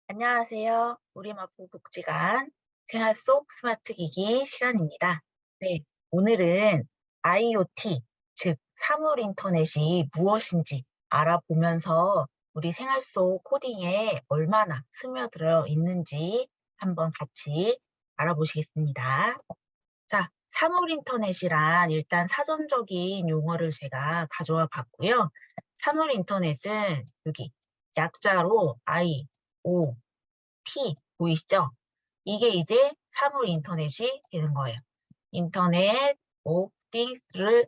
안녕하세요. 우리마포 복지관 생활 속 스마트 기기 시간입니다. 네, 오늘은 IoT, 즉 사물 인터넷이 무엇인지 알아보면서 우리 생활 속 코딩에 얼마나 스며들어 있는지 한번 같이 알아보시겠습니다. 자, 사물 인터넷이란 일단 사전적인 용어를 제가 가져와 봤고요. 사물 인터넷은 여기 약자로 I, O, T 보이시죠? 이게 이제 사물 인터넷이 되는 거예요. 인터넷 of things를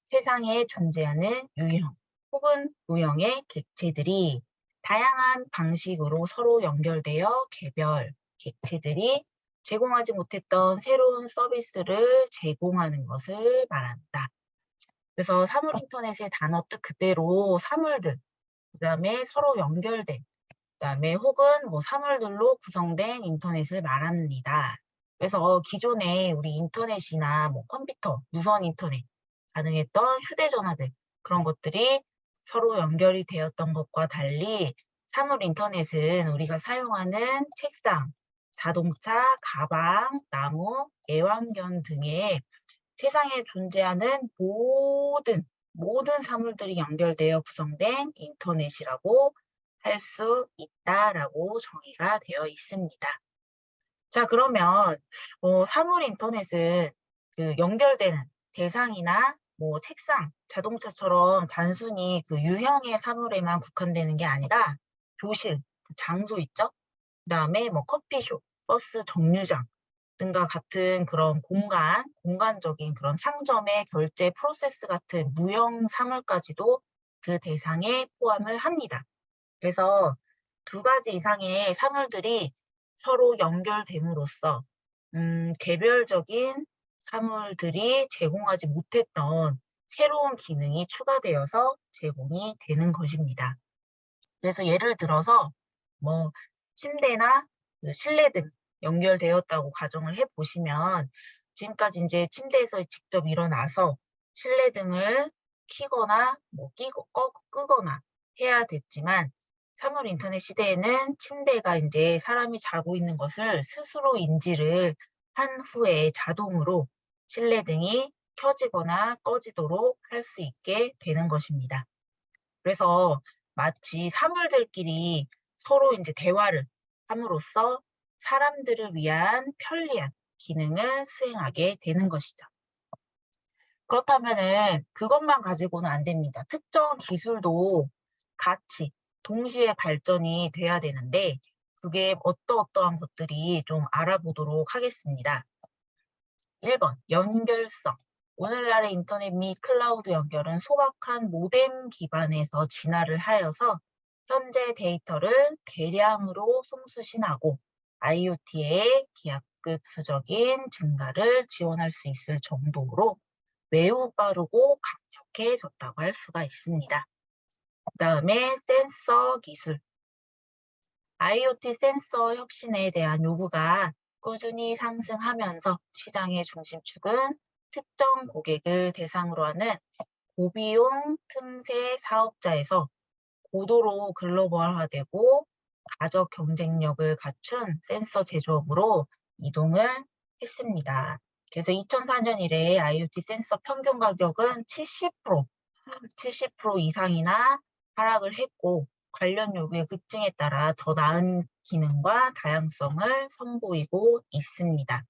세상에 존재하는 유형 혹은 무형의 객체들이 다양한 방식으로 서로 연결되어 개별 객체들이 제공하지 못했던 새로운 서비스를 제공하는 것을 말한다. 그래서 사물 인터넷의 단어 뜻 그대로 사물들, 그다음에 서로 연결된 그다음에 혹은 뭐 사물들로 구성된 인터넷을 말합니다. 그래서 기존에 우리 인터넷이나 뭐 컴퓨터, 무선 인터넷 가능했던 휴대전화들 그런 것들이 서로 연결이 되었던 것과 달리 사물 인터넷은 우리가 사용하는 책상, 자동차, 가방, 나무, 애완견 등의 세상에 존재하는 모든 사물들이 연결되어 구성된 인터넷이라고 할 수 있다라고 정의가 되어 있습니다. 자, 그러면 사물 인터넷은 그 연결되는 대상이나 뭐 책상, 자동차처럼 단순히 그 유형의 사물에만 국한되는 게 아니라 교실, 그 장소 있죠? 그다음에 뭐 커피숍, 버스 정류장 등과 같은 그런 공간적인 그런 상점의 결제 프로세스 같은 무형 사물까지도 그 대상에 포함을 합니다. 그래서 두 가지 이상의 사물들이 서로 연결됨으로써 개별적인 사물들이 제공하지 못했던 새로운 기능이 추가되어서 제공이 되는 것입니다. 그래서 예를 들어서 뭐 침대나 그 실내 등 연결되었다고 가정을 해 보시면 지금까지 이제 침대에서 직접 일어나서 실내 등을 켜거나 뭐 끼고 끄거나 해야 됐지만 사물 인터넷 시대에는 침대가 이제 사람이 자고 있는 것을 스스로 인지를 한 후에 자동으로 실내 등이 켜지거나 꺼지도록 할 수 있게 되는 것입니다. 그래서 마치 사물들끼리 서로 이제 대화를 함으로써 사람들을 위한 편리한 기능을 수행하게 되는 것이죠. 그렇다면은 그것만 가지고는 안 됩니다. 특정 기술도 같이 동시에 발전이 돼야 되는데 그게 어떠어떠한 것들이 좀 알아보도록 하겠습니다. 1번 연결성. 오늘날의 인터넷 및 클라우드 연결은 소박한 모뎀 기반에서 진화를 하여서 현재 데이터를 대량으로 송수신하고 IoT의 기하급수적인 증가를 지원할 수 있을 정도로 매우 빠르고 강력해졌다고 할 수가 있습니다. 그다음에 센서 기술. IoT 센서 혁신에 대한 요구가 꾸준히 상승하면서 시장의 중심축은 특정 고객을 대상으로 하는 고비용 틈새 사업자에서 고도로 글로벌화되고 가적 경쟁력을 갖춘 센서 제조업으로 이동을 했습니다. 그래서 2004년 이래 IoT 센서 평균 가격은 70% 이상이나 하락을 했고 관련 요구의 급증에 따라 더 나은 기능과 다양성을 선보이고 있습니다.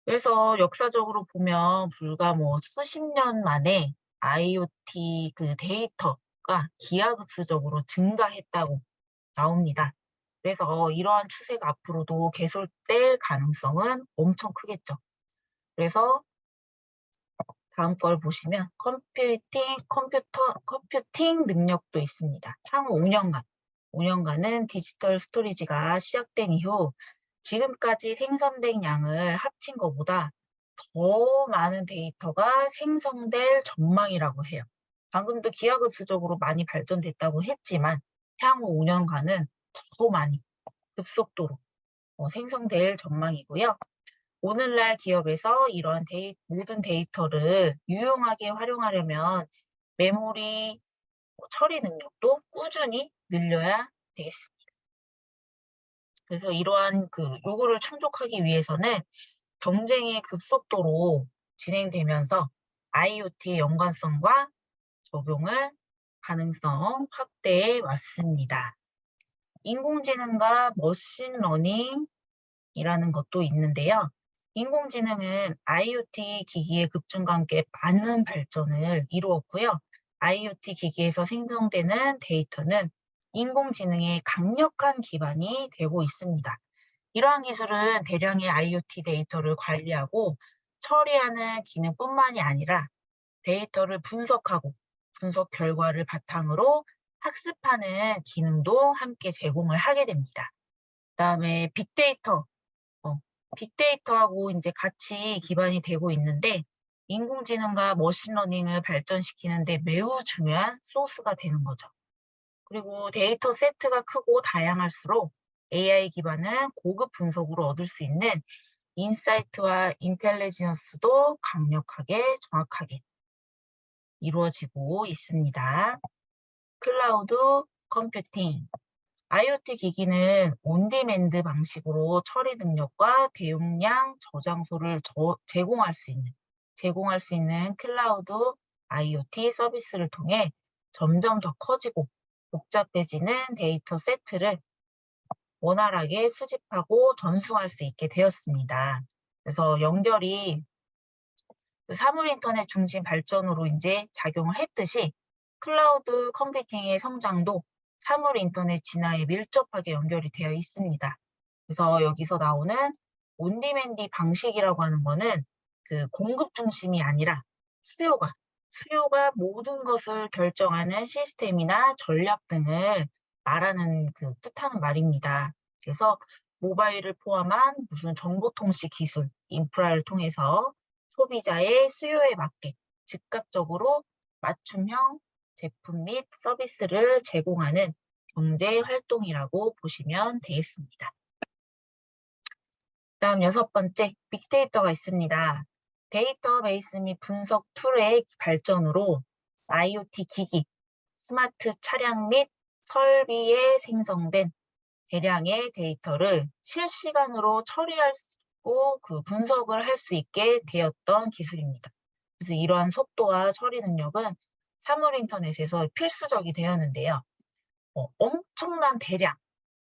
그래서 역사적으로 보면 불과 뭐 수십 년 만에 IoT 그 데이터가 기하급수적으로 증가했다고 나옵니다. 그래서 이러한 추세가 앞으로도 계속될 가능성은 엄청 크겠죠. 그래서 다음 걸 보시면 컴퓨팅 능력도 있습니다. 향후 5년간은 디지털 스토리지가 시작된 이후 지금까지 생성된 양을 합친 것보다 더 많은 데이터가 생성될 전망이라고 해요. 방금도 기하급수적으로 많이 발전됐다고 했지만 향후 5년간은 더 많이 급속도로 생성될 전망이고요. 오늘날 기업에서 이러한 모든 데이터를 유용하게 활용하려면 메모리 처리 능력도 꾸준히 늘려야 되겠습니다. 그래서 이러한 요구를 충족하기 위해서는 경쟁이 급속도로 진행되면서 IoT의 연관성과 적용을 가능성 확대해 왔습니다. 인공지능과 머신러닝이라는 것도 있는데요. 인공지능은 IoT 기기의 급증과 함께 많은 발전을 이루었고요. IoT 기기에서 생성되는 데이터는 인공지능의 강력한 기반이 되고 있습니다. 이러한 기술은 대량의 IoT 데이터를 관리하고 처리하는 기능뿐만이 아니라 데이터를 분석하고 분석 결과를 바탕으로 학습하는 기능도 함께 제공을 하게 됩니다. 그다음에 빅데이터, 빅데이터하고 이제 같이 기반이 되고 있는데 인공지능과 머신러닝을 발전시키는데 매우 중요한 소스가 되는 거죠. 그리고 데이터 세트가 크고 다양할수록 AI 기반은 고급 분석으로 얻을 수 있는 인사이트와 인텔리전스도 강력하게 정확하게 이루어지고 있습니다. 클라우드 컴퓨팅. IoT 기기는 온디맨드 방식으로 처리 능력과 대용량 저장소를 제공할 수 있는 클라우드 IoT 서비스를 통해 점점 더 커지고 복잡해지는 데이터 세트를 원활하게 수집하고 전송할 수 있게 되었습니다. 그래서 연결이 사물 인터넷 중심 발전으로 이제 작용을 했듯이 클라우드 컴퓨팅의 성장도 사물 인터넷 진화에 밀접하게 연결이 되어 있습니다. 그래서 여기서 나오는 온디맨디 방식이라고 하는 거는 공급 중심이 아니라 수요가 모든 것을 결정하는 시스템이나 전략 등을 말하는 뜻하는 말입니다. 그래서 모바일을 포함한 무슨 정보통신 기술, 인프라를 통해서 소비자의 수요에 맞게 즉각적으로 맞춤형 제품 및 서비스를 제공하는 경제 활동이라고 보시면 되겠습니다. 다음 6번째, 빅데이터가 있습니다. 데이터베이스 및 분석 툴의 발전으로 IoT 기기, 스마트 차량 및 설비에 생성된 대량의 데이터를 실시간으로 처리하고 분석을 할 수 있게 되었던 기술입니다. 그래서 이러한 속도와 처리 능력은 사물 인터넷에서 필수적이 되었는데요. 엄청난 대량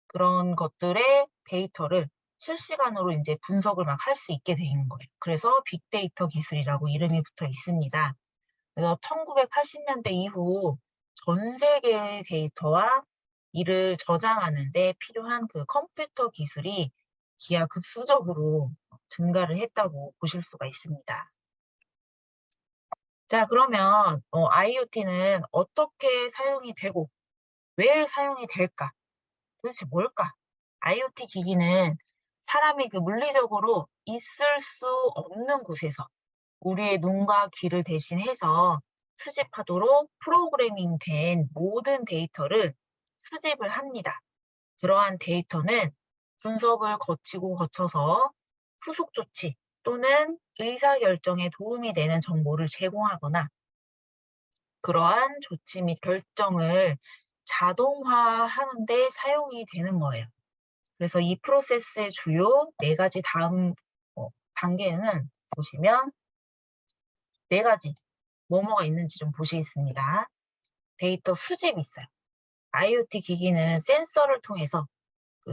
그런 것들의 데이터를 실시간으로 이제 분석을 막 할 수 있게 되는 거예요. 그래서 빅데이터 기술이라고 이름이 붙어 있습니다. 그래서 1980년대 이후 전 세계의 데이터와 이를 저장하는 데 필요한 컴퓨터 기술이 기하급수적으로 증가를 했다고 보실 수가 있습니다. 자, 그러면 IoT는 어떻게 사용이 되고 왜 사용이 될까? 도대체 뭘까? IoT 기기는 사람이 물리적으로 있을 수 없는 곳에서 우리의 눈과 귀를 대신해서 수집하도록 프로그래밍된 모든 데이터를 수집을 합니다. 그러한 데이터는 분석을 거쳐서 후속 조치 또는 의사결정에 도움이 되는 정보를 제공하거나 그러한 조치 및 결정을 자동화하는 데 사용이 되는 거예요. 그래서 이 프로세스의 주요 4가지 다음 단계는 보시면 4가지 뭐뭐가 있는지 좀 보시겠습니다. 데이터 수집이 있어요. IoT 기기는 센서를 통해서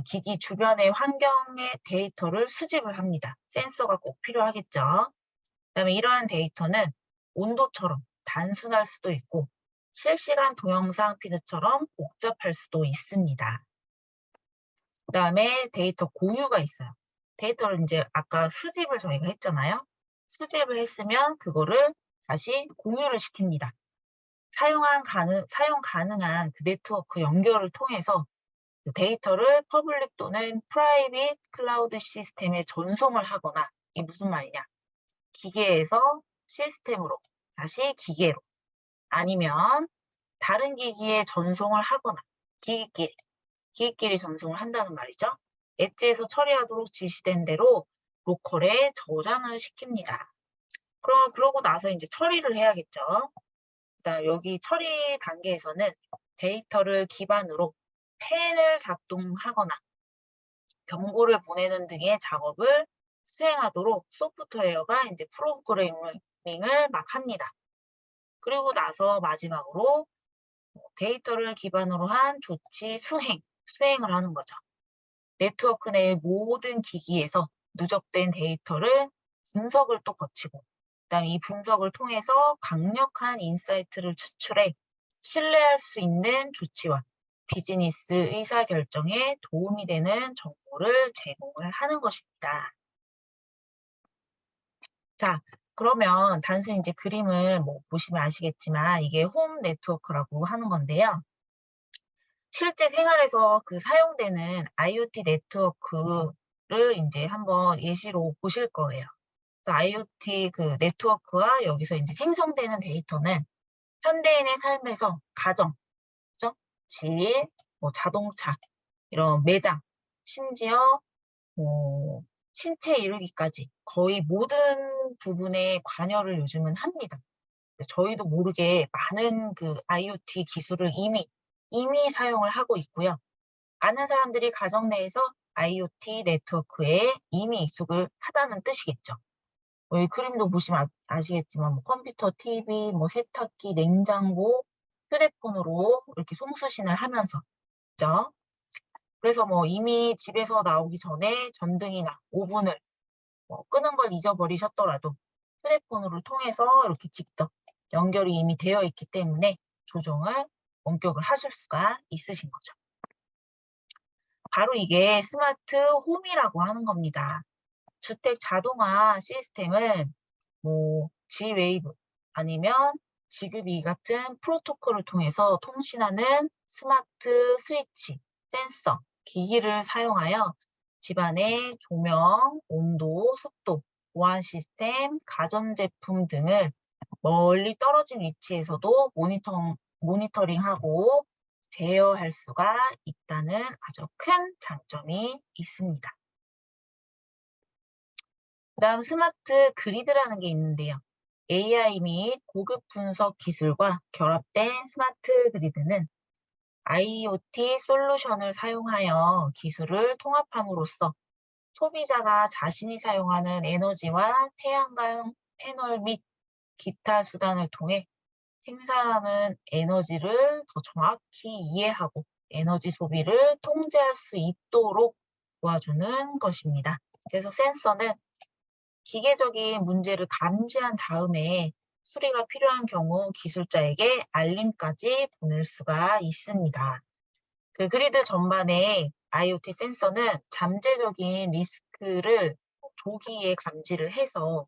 기기 주변의 환경의 데이터를 수집을 합니다. 센서가 꼭 필요하겠죠. 그다음에 이러한 데이터는 온도처럼 단순할 수도 있고 실시간 동영상 피드처럼 복잡할 수도 있습니다. 그다음에 데이터 공유가 있어요. 데이터를 이제 아까 수집을 저희가 했잖아요. 수집을 했으면 그거를 다시 공유를 시킵니다. 사용 가능한 네트워크 연결을 통해서 데이터를 퍼블릭 또는 프라이빗 클라우드 시스템에 전송을 하거나 이게 무슨 말이냐? 기계에서 시스템으로 다시 기계로 아니면 다른 기기에 전송을 하거나 기기끼리 전송을 한다는 말이죠. 엣지에서 처리하도록 지시된 대로 로컬에 저장을 시킵니다. 그러고 나서 이제 처리를 해야겠죠. 그다음 여기 처리 단계에서는 데이터를 기반으로 펜을 작동하거나 경고를 보내는 등의 작업을 수행하도록 소프트웨어가 이제 프로그래밍을 막 합니다. 그리고 나서 마지막으로 데이터를 기반으로 한 조치 수행을 하는 거죠. 네트워크 내 모든 기기에서 누적된 데이터를 분석을 또 거치고, 그다음에 이 분석을 통해서 강력한 인사이트를 추출해 신뢰할 수 있는 조치와 비즈니스 의사결정에 도움이 되는 정보를 제공을 하는 것입니다. 자, 그러면 단순히 이제 그림을 보시면 아시겠지만 이게 홈 네트워크라고 하는 건데요. 실제 생활에서 그 사용되는 IoT 네트워크를 이제 한번 예시로 보실 거예요. 그래서 IoT 그 네트워크와 여기서 이제 생성되는 데이터는 현대인의 삶에서 가정, 그죠? 집, 자동차, 이런 매장, 심지어 신체 이루기까지 거의 모든 부분에 관여를 요즘은 합니다. 저희도 모르게 많은 그 IoT 기술을 이미 사용을 하고 있고요. 많은 사람들이 가정 내에서 IoT 네트워크에 이미 익숙을 하다는 뜻이겠죠. 이 그림도 보시면 아시겠지만 컴퓨터, TV, 세탁기, 냉장고, 휴대폰으로 이렇게 송수신을 하면서 있죠. 그래서 이미 집에서 나오기 전에 전등이나 오븐을 끄는 걸 잊어버리셨더라도 휴대폰으로 통해서 이렇게 직접 연결이 이미 되어 있기 때문에 조정을 원격을 하실 수가 있으신 거죠. 바로 이게 스마트 홈이라고 하는 겁니다. 주택 자동화 시스템은 G웨이브 아니면 지그비 같은 프로토콜을 통해서 통신하는 스마트 스위치, 센서, 기기를 사용하여 집안의 조명, 온도, 습도, 보안 시스템, 가전제품 등을 멀리 떨어진 위치에서도 모니터링하고 제어할 수가 있다는 아주 큰 장점이 있습니다. 그다음 스마트 그리드라는 게 있는데요. AI 및 고급 분석 기술과 결합된 스마트 그리드는 IoT 솔루션을 사용하여 기술을 통합함으로써 소비자가 자신이 사용하는 에너지와 태양광 패널 및 기타 수단을 통해 생산하는 에너지를 더 정확히 이해하고 에너지 소비를 통제할 수 있도록 도와주는 것입니다. 그래서 센서는 기계적인 문제를 감지한 다음에 수리가 필요한 경우 기술자에게 알림까지 보낼 수가 있습니다. 그 그리드 전반의 IoT 센서는 잠재적인 리스크를 조기에 감지를 해서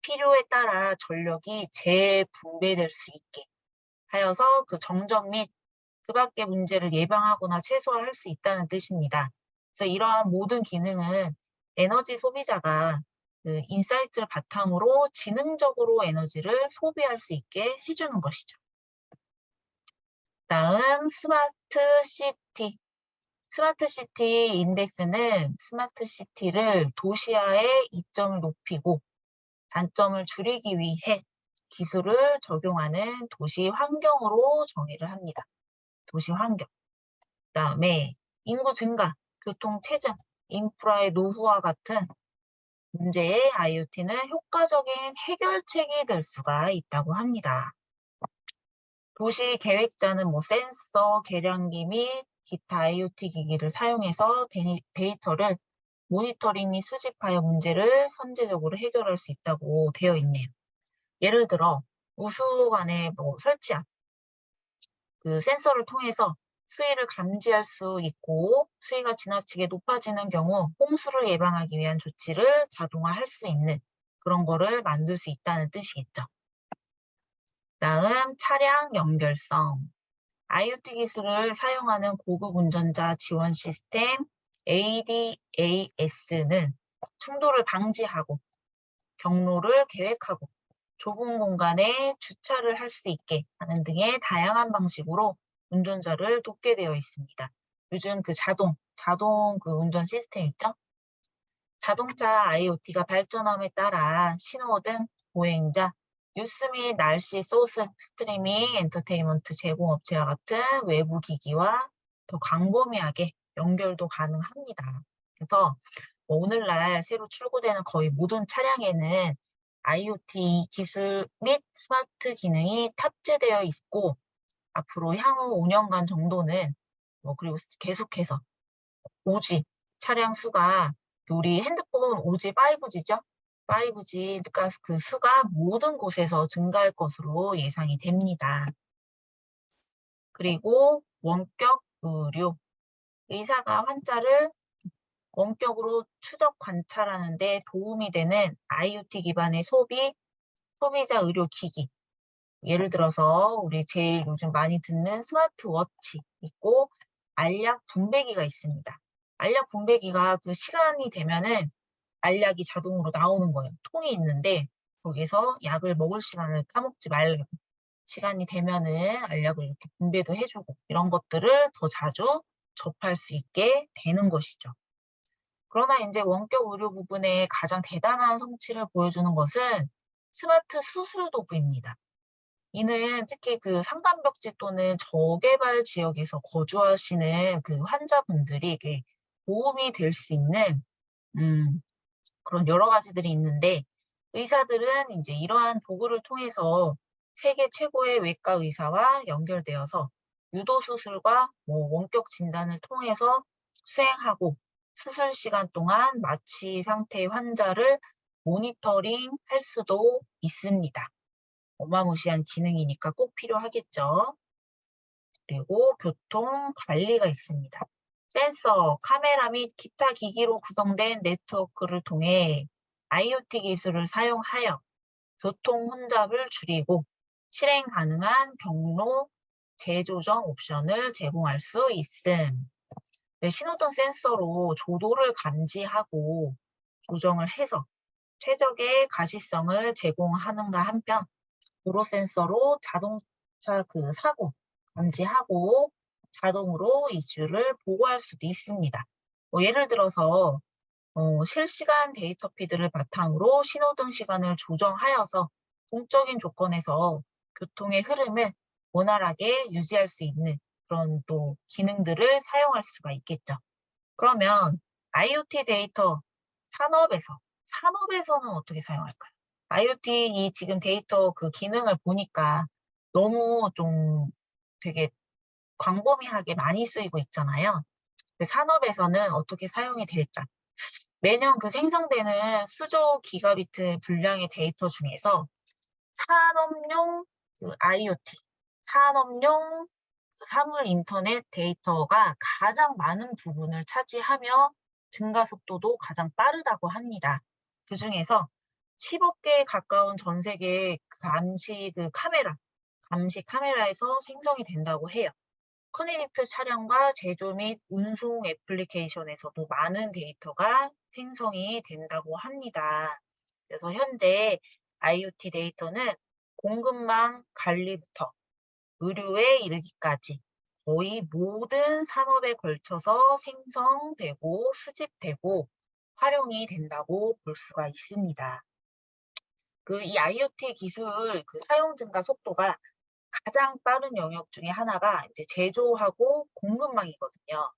필요에 따라 전력이 재분배될 수 있게 하여서 그 정전 및 그 밖의 문제를 예방하거나 최소화할 수 있다는 뜻입니다. 그래서 이러한 모든 기능은 에너지 소비자가 그 인사이트를 바탕으로 지능적으로 에너지를 소비할 수 있게 해주는 것이죠. 다음 스마트 시티. 스마트 시티 인덱스는 스마트 시티를 도시화의 이점을 높이고 단점을 줄이기 위해 기술을 적용하는 도시 환경으로 정의를 합니다. 도시 환경. 그다음에 인구 증가, 교통 체증, 인프라의 노후화 같은 문제의 IoT는 효과적인 해결책이 될 수가 있다고 합니다. 도시 계획자는 센서, 계량기 및 기타 IoT 기기를 사용해서 데이터를 모니터링 및 수집하여 문제를 선제적으로 해결할 수 있다고 되어 있네요. 예를 들어 우수관에 설치한 그 센서를 통해서 수위를 감지할 수 있고 수위가 지나치게 높아지는 경우 홍수를 예방하기 위한 조치를 자동화할 수 있는 그런 거를 만들 수 있다는 뜻이겠죠. 다음 차량 연결성. IoT 기술을 사용하는 고급 운전자 지원 시스템 ADAS는 충돌을 방지하고 경로를 계획하고 좁은 공간에 주차를 할 수 있게 하는 등의 다양한 방식으로 운전자를 돕게 되어 있습니다. 요즘 그 자동 그 운전 시스템 있죠? 자동차 IoT가 발전함에 따라 신호등, 보행자, 뉴스 및 날씨 소스, 스트리밍, 엔터테인먼트 제공업체와 같은 외부 기기와 더 광범위하게 연결도 가능합니다. 그래서 오늘날 새로 출고되는 거의 모든 차량에는 IoT 기술 및 스마트 기능이 탑재되어 있고 앞으로 향후 5년간 정도는 그리고 계속해서 오지 차량 수가 우리 핸드폰 오지 5G죠. 5G가 그 수가 모든 곳에서 증가할 것으로 예상이 됩니다. 그리고 원격 의료. 의사가 환자를 원격으로 추적 관찰하는 데 도움이 되는 IoT 기반의 소비자 의료 기기. 예를 들어서 우리 제일 요즘 많이 듣는 스마트워치 있고 알약 분배기가 있습니다. 알약 분배기가 그 시간이 되면은 알약이 자동으로 나오는 거예요. 통이 있는데 거기서 약을 먹을 시간을 까먹지 말라고. 시간이 되면은 알약을 이렇게 분배도 해주고 이런 것들을 더 자주 접할 수 있게 되는 것이죠. 그러나 이제 원격 의료 부분에 가장 대단한 성취를 보여주는 것은 스마트 수술 도구입니다. 이는 특히 그 산간벽지 또는 저개발 지역에서 거주하시는 그 환자분들에게 도움이 될 수 있는 그런 여러 가지들이 있는데 의사들은 이제 이러한 도구를 통해서 세계 최고의 외과 의사와 연결되어서 유도 수술과 원격 진단을 통해서 수행하고 수술 시간 동안 마취 상태의 환자를 모니터링 할 수도 있습니다. 어마무시한 기능이니까 꼭 필요하겠죠. 그리고 교통 관리가 있습니다. 센서, 카메라 및 기타 기기로 구성된 네트워크를 통해 IoT 기술을 사용하여 교통 혼잡을 줄이고 실행 가능한 경로 재조정 옵션을 제공할 수 있음. 신호등 센서로 조도를 감지하고 조정을 해서 최적의 가시성을 제공하는가 한편 도로 센서로 자동차 그 사고 감지하고 자동으로 이슈를 보고할 수도 있습니다. 예를 들어서 실시간 데이터 피드를 바탕으로 신호등 시간을 조정하여서 동적인 조건에서 교통의 흐름을 원활하게 유지할 수 있는 그런 또 기능들을 사용할 수가 있겠죠. 그러면 IoT 데이터 산업에서는 어떻게 사용할까요? IoT 이 지금 데이터 그 기능을 보니까 너무 좀 되게 광범위하게 많이 쓰이고 있잖아요. 산업에서는 어떻게 사용이 될까? 매년 그 생성되는 수조 기가비트 분량의 데이터 중에서 산업용 그 IoT, 산업용 사물 인터넷 데이터가 가장 많은 부분을 차지하며 증가 속도도 가장 빠르다고 합니다. 그 중에서 10억 개에 가까운 전 세계 감시 카메라에서 생성이 된다고 해요. 커넥트 차량과 제조 및 운송 애플리케이션에서도 많은 데이터가 생성이 된다고 합니다. 그래서 현재 IoT 데이터는 공급망 관리부터 의료에 이르기까지 거의 모든 산업에 걸쳐서 생성되고 수집되고 활용이 된다고 볼 수가 있습니다. 이 IoT 기술 사용 증가 속도가 가장 빠른 영역 중에 하나가 이제 제조하고 공급망이거든요.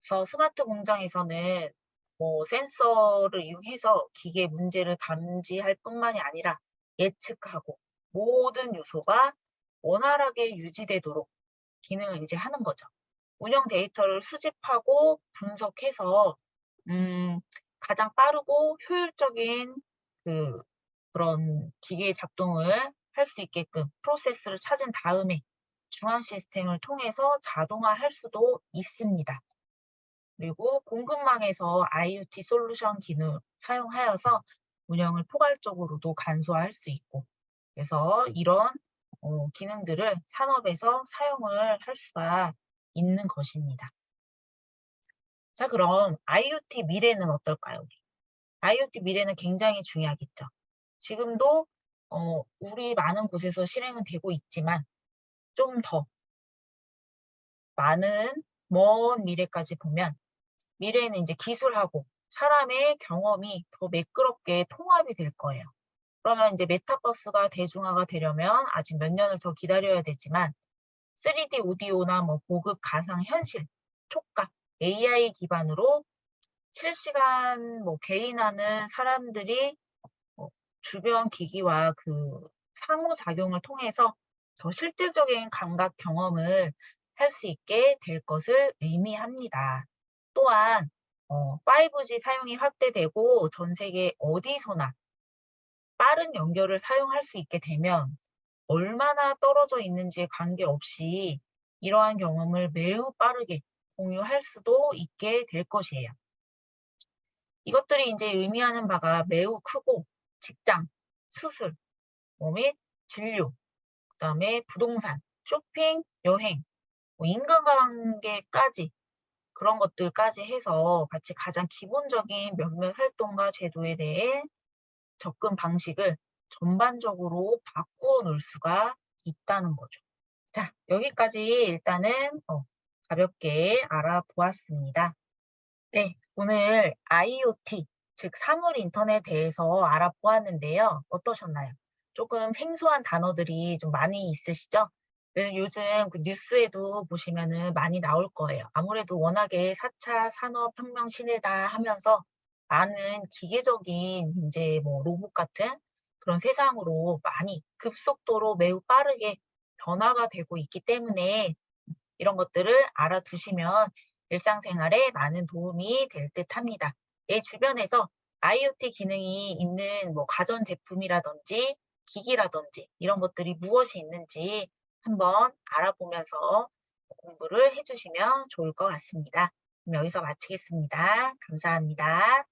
그래서 스마트 공장에서는 센서를 이용해서 기계 문제를 감지할 뿐만이 아니라 예측하고 모든 요소가 원활하게 유지되도록 기능을 이제 하는 거죠. 운영 데이터를 수집하고 분석해서 가장 빠르고 효율적인 그런 기계의 작동을 할 수 있게끔 프로세스를 찾은 다음에 중앙 시스템을 통해서 자동화할 수도 있습니다. 그리고 공급망에서 IoT 솔루션 기능을 사용하여서 운영을 포괄적으로도 간소화할 수 있고 그래서 이런 기능들을 산업에서 사용을 할 수가 있는 것입니다. 자, 그럼 IoT 미래는 어떨까요? IoT 미래는 굉장히 중요하겠죠. 지금도 우리 많은 곳에서 실행은 되고 있지만 좀 더 많은 먼 미래까지 보면 미래에는 이제 기술하고 사람의 경험이 더 매끄럽게 통합이 될 거예요. 그러면 이제 메타버스가 대중화가 되려면 아직 몇 년을 더 기다려야 되지만 3D 오디오나 고급 가상 현실, 촉각, AI 기반으로 실시간 뭐 개인화는 사람들이 주변 기기와 그 상호작용을 통해서 더 실질적인 감각 경험을 할 수 있게 될 것을 의미합니다. 또한 5G 사용이 확대되고 전 세계 어디서나 빠른 연결을 사용할 수 있게 되면 얼마나 떨어져 있는지에 관계없이 이러한 경험을 매우 빠르게 공유할 수도 있게 될 것이에요. 이것들이 이제 의미하는 바가 매우 크고 직장, 수술, 및 진료, 그다음에 부동산, 쇼핑, 여행, 인간관계까지 그런 것들까지 해서 같이 가장 기본적인 몇몇 활동과 제도에 대해 접근 방식을 전반적으로 바꾸어 놓을 수가 있다는 거죠. 자, 여기까지 일단은 가볍게 알아보았습니다. 네, 오늘 IoT, 즉 사물 인터넷에 대해서 알아보았는데요. 어떠셨나요? 조금 생소한 단어들이 좀 많이 있으시죠? 요즘 그 뉴스에도 보시면은 많이 나올 거예요. 아무래도 워낙에 4차 산업혁명 시대다 하면서 많은 기계적인 이제 뭐 로봇 같은 그런 세상으로 많이 급속도로 매우 빠르게 변화가 되고 있기 때문에 이런 것들을 알아두시면 일상생활에 많은 도움이 될 듯합니다. 내 주변에서 IoT 기능이 있는 뭐 가전제품이라든지 기기라든지 이런 것들이 무엇이 있는지 한번 알아보면서 공부를 해주시면 좋을 것 같습니다. 그럼 여기서 마치겠습니다. 감사합니다.